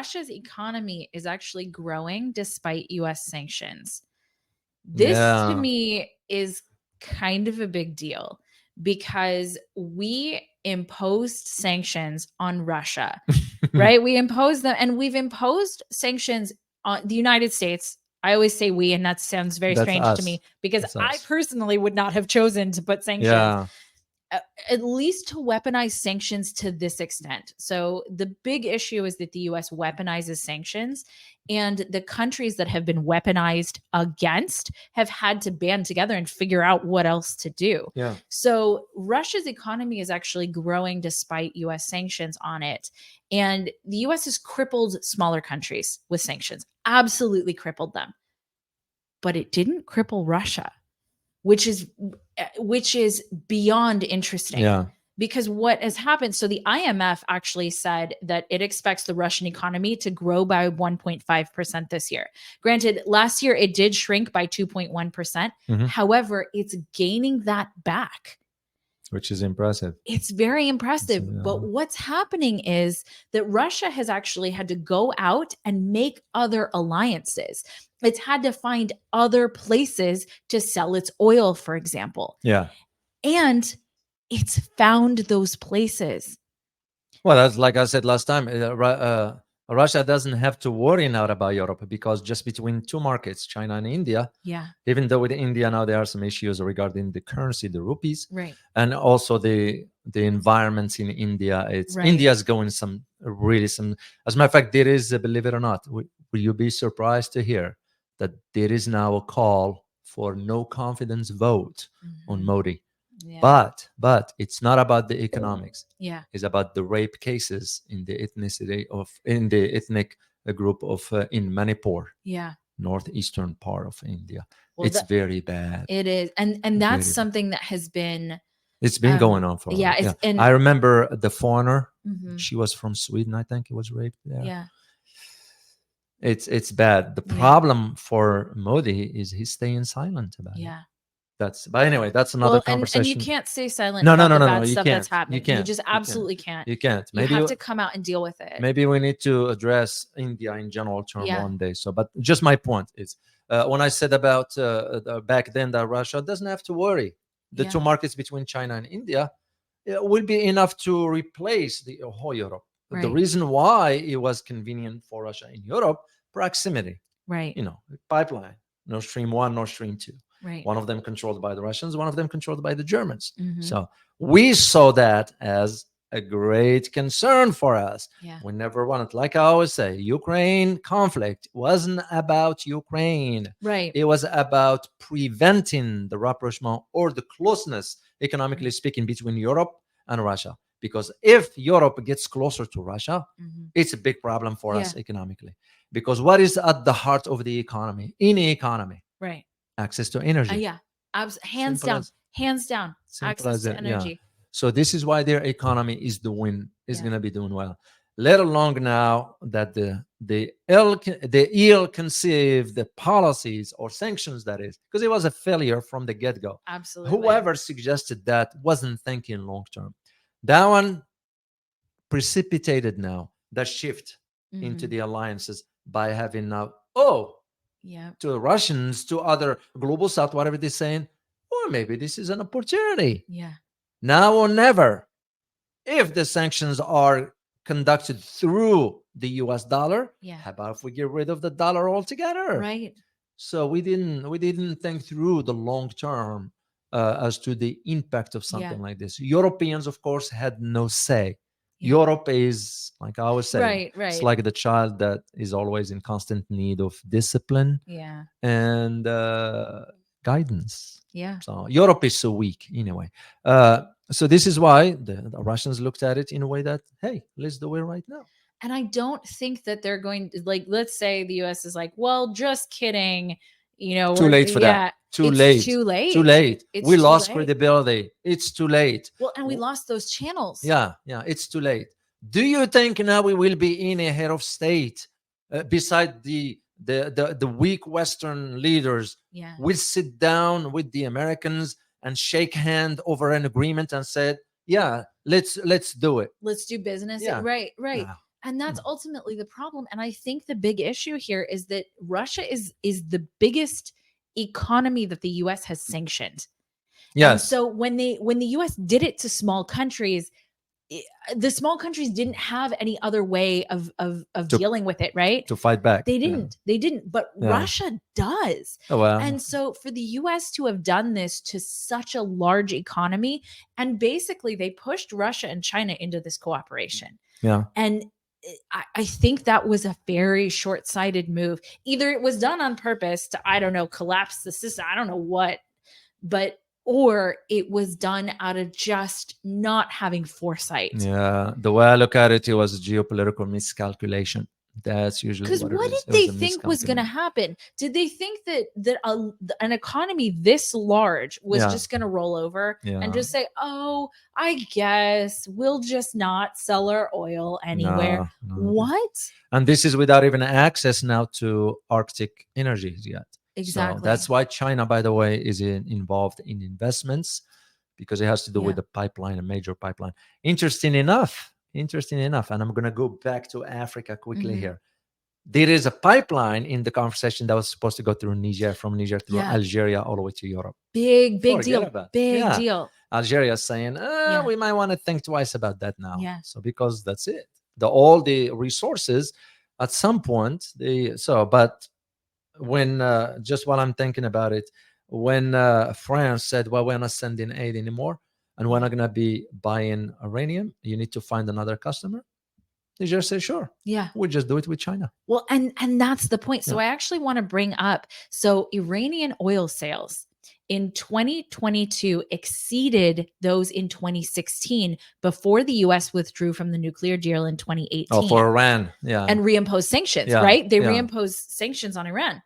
Russia's economy is actually growing despite US sanctions. This to Yeah. me is kind of a big deal because we imposed sanctions on Russia, right? We imposed them, and we've imposed sanctions on the United States. I always say we, and that sounds very That's strange to us. me because That's I us. personally would not have chosen to put sanctions. Yeah. At least to weaponize sanctions to this extent. So the big issue is that the US weaponizes sanctions, and the countries that have been weaponized against have had to band together and figure out what else to do. Yeah. So Russia's economy is actually growing despite US sanctions on it. And the US has crippled smaller countries with sanctions, absolutely crippled them. But it didn't cripple Russia, which is beyond interesting. Yeah. Because what has happened, so the IMF actually said that it expects the Russian economy to grow by 1.5% this year. Granted, last year it did shrink by 2.1%. Mhm. However, it's gaining that back. Which is impressive. It's very impressive. Yeah. But what's happening is that Russia has actually had to go out and make other alliances. It's had to find other places to sell its oil, for example. Yeah. And it's found those places. Well, that's like I said last time. Russia doesn't have to worry now about Europe because just between two markets, China and India, Yeah. even though with India now there are some issues regarding the currency, the rupees, Right. and also the environments in India. It's Right. India's going some. As a matter of fact, there is, believe it or not, will you be surprised to hear that there is now a call for no confidence vote on Modi. Yeah. But it's not about the economics. Yeah. It's about the rape cases in the ethnic group of in Manipur, Yeah. northeastern part of India. Well, It's very bad. it is. And that's Very bad. something that has been It's been going on for a yeah, while. it's and I remember the foreigner. Mhm. She was from Sweden, I think. It was raped there. Yeah. It's bad. The Yeah. problem for Modi is he's staying silent about it. Yeah. But anyway, that's another conversation. And you can't stay silent No, about no, the no, bad no, you stuff can't. that's happening. You can't. just You can't. absolutely can't. You can't. You Maybe have to come out and deal with it. maybe we need to address India in general term Yeah. one day. So, but just my point is, when I said about back then that Russia doesn't have to worry, the Yeah. two markets between China and India will be enough to replace the whole Europe. The Right. reason why it was convenient for Russia in Europe, proximity. Right. Pipeline, Nord Stream 1, Nord Stream 2. Right. One of them controlled by the Russians, one of them controlled by the Germans. Mhm. So we saw that as a great concern for us. Yeah. We never wanted, like I always say, Ukraine conflict wasn't about Ukraine. Right. It was about preventing the rapprochement or the closeness, economically speaking, between Europe and Russia. Because if Europe gets closer to Russia, it's a big problem for us economically. Because what is at the heart of the economy? Any economy? Right. Access to energy. Yeah. Hands down. Simple Access as to that, yeah. energy. So this is why their economy is Yeah. going to be doing well. Let alone now that the ill-conceived policies or sanctions, that is, because it was a failure from the get-go. Absolutely. Whoever suggested that wasn't thinking long-term. That one precipitated now the shift into the alliances by having now, Yeah. to the Russians, to other global south, whatever they're saying, or maybe this is an opportunity. Yeah. Now or never. If the sanctions are conducted through the US dollar, how about if we get rid of the dollar altogether? Right. So we didn't think through the long term as to the impact of something like this. Europeans, of course, had no say. Europe is, like I always say, it's like the child that is always in constant need of discipline and guidance. Yeah. So Europe is so weak anyway. So this is why the Russians looked at it in a way that, hey, let's do it right now. And I don't think that they're going to, like, let's say the US is like, well, just kidding. Too late for that. Too late. We lost credibility. It's too late. Well, and we lost those channels. Yeah, it's too late. Do you think now we will be in a head of state beside the weak Western leaders? Will sit down with the Americans and shake hand over an agreement and said, yeah, let's do it. Let's do business. Yeah. Right. No. And that's ultimately the problem. And I think the big issue here is that Russia is the biggest economy that the US has sanctioned. And Yes. so when the US did it to small countries, the small countries didn't have any other way of dealing with it, right? To fight back. They didn't, but Russia does. Oh, well. And so for the US to have done this to such a large economy, and basically they pushed Russia and China into this cooperation. Yeah. And I think that was a very short-sighted move. Either it was done on purpose to, I don't know, collapse the system. I don't know what, or it was done out of just not having foresight. Yeah, the way I look at it, it was a geopolitical miscalculation. That's usually because what did they think was going to happen? Did they think that an economy this large was just going to roll over and just say, "Oh, I guess we'll just not sell our oil anywhere"? No. What? And this is without even access now to Arctic energies yet. Exactly. So that's why China, by the way, is involved in investments, because it has to do with the pipeline, a major pipeline. Interesting enough, and I'm going to go back to Africa quickly here. There is a pipeline in the conversation that was supposed to go through Niger, from Niger through Algeria all the way to Europe. Big deal. Big deal. Algeria is saying, we might want to think twice about that now. So because that's it. All the resources at some point, but when, just while I'm thinking about it, when France said, well, we're not sending aid anymore, and we're not going to be buying uranium, you need to find another customer. They just say, sure. Yeah. We'll just do it with China. Well, and that's the point. So I actually want to bring up, Iranian oil sales in 2022 exceeded those in 2016, before the US withdrew from the nuclear deal in 2018. Oh, for Iran. Yeah. And reimposed sanctions, right? They reimposed sanctions on Iran.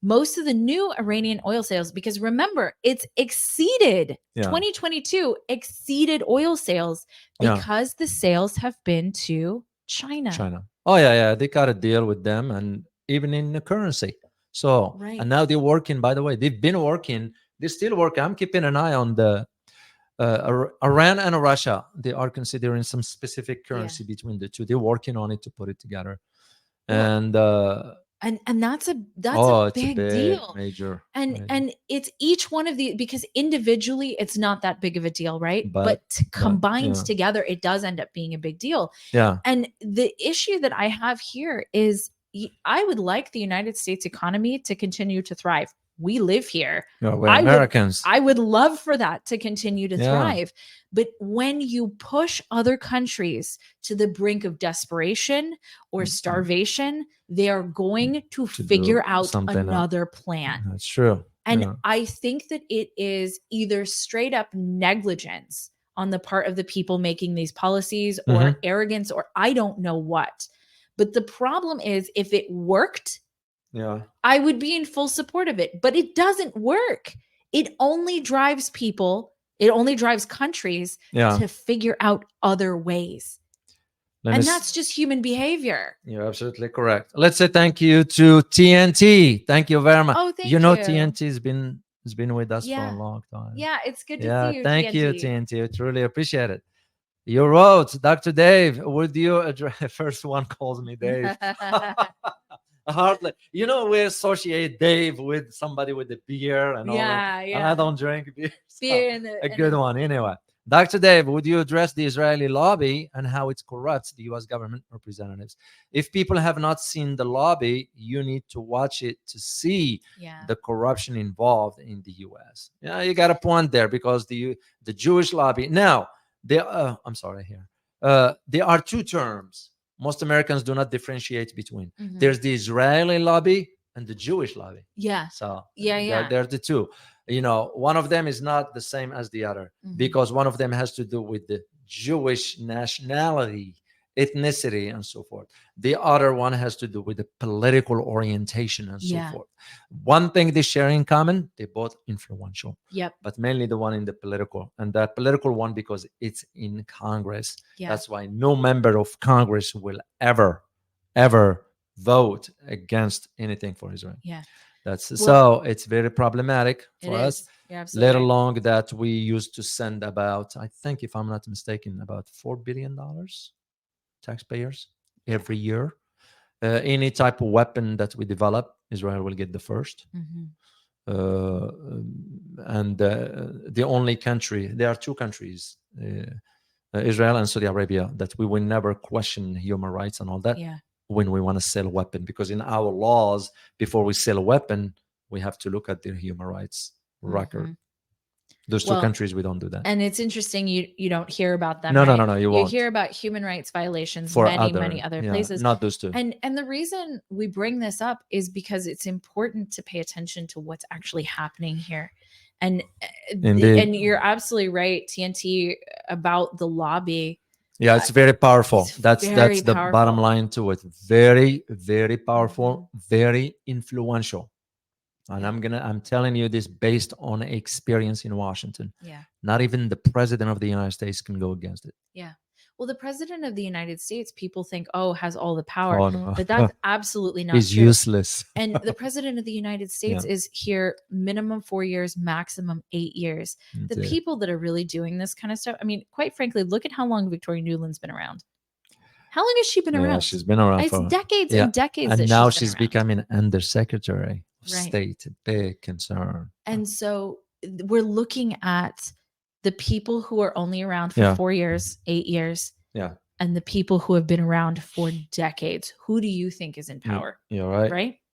Most of the new Iranian oil sales, because remember, it's exceeded 2022 exceeded oil sales because the sales have been to China. Oh, yeah. They got a deal with them, and even in the currency. So, and now they're working, by the way, they've been working, they're still working. I'm keeping an eye on the Iran and Russia. They are considering some specific currency between the two. They're working on it to put it together. And that's a big deal, major. And it's each one of the, because individually it's not that big of a deal, right? But combined together, it does end up being a big deal. Yeah. And the issue that I have here is, I would like the United States economy to continue to thrive. We live here. We're Americans. I would love for that to continue to thrive. But when you push other countries to the brink of desperation or starvation, they are going to figure out another plan. That's true. And I think that it is either straight up negligence on the part of the people making these policies, or arrogance, or I don't know what. But the problem is, if it worked, I would be in full support of it. But it doesn't work. It only drives countries to figure out other ways. And that's just human behavior. You're absolutely correct. Let's say thank you to TNT. Thank you very much. Oh, thank you. TNT has been with us for a long time. Yeah, it's good to see you, thank you, TNT. I truly appreciate it. You wrote, Dr. Dave, would you address, first one calls me Dave. Hardly. We associate Dave with somebody with a beer and all that. And I don't drink beer. A good one. Anyway, Dr. Dave, would you address the Israeli lobby and how it corrupts the U.S. government representatives? If people have not seen the lobby, you need to watch it to see the corruption involved in the U.S. Yeah, you got a point there, because the Jewish lobby. Now, I'm sorry here. There are two terms most Americans do not differentiate between. There's the Israeli lobby and the Jewish lobby. Yeah. So they're the two. One of them is not the same as the other, because one of them has to do with the Jewish nationality, ethnicity, and so forth. The other one has to do with the political orientation and so forth. One thing they share in common, they're both influential. Yep. But mainly the one in the political, and that political one because it's in Congress. That's why no member of Congress will ever vote against anything for Israel. So it's very problematic for us. Let alone that we used to send about, I think, if I'm not mistaken, about $4 billion taxpayers every year. Any type of weapon that we develop, Israel will get the first. And the only country, there are two countries, Israel and Saudi Arabia, that we will never question human rights and all that when we want to sell a weapon, because in our laws, before we sell a weapon, we have to look at their human rights record. Those two countries, we don't do that. And it's interesting, you don't hear about them. No, you won't. Hear about human rights violations for many other places. Not those two. And the reason we bring this up is because it's important to pay attention to what's actually happening here. And you're absolutely right, TNT, about the lobby. Yeah, it's very powerful. That's the bottom line to it. Very, very powerful, very influential. And I'm telling you this based on experience in Washington. Not even the president of the United States can go against it. Well, the president of the United States, people think, has all the power. Oh, no. But that's absolutely not He's true. useless. And the president of the United States is here minimum 4 years, maximum 8 years. The people that are really doing this kind of stuff, I mean, quite frankly, look at how long Victoria Nuland's been around. How long has she been around? She's been around it's for decades and decades. And now she's becoming undersecretary of state. Big concern. And so we're looking at the people who are only around for 4 years, 8 years. And the people who have been around for decades. Who do you think is in power? You're right. Right?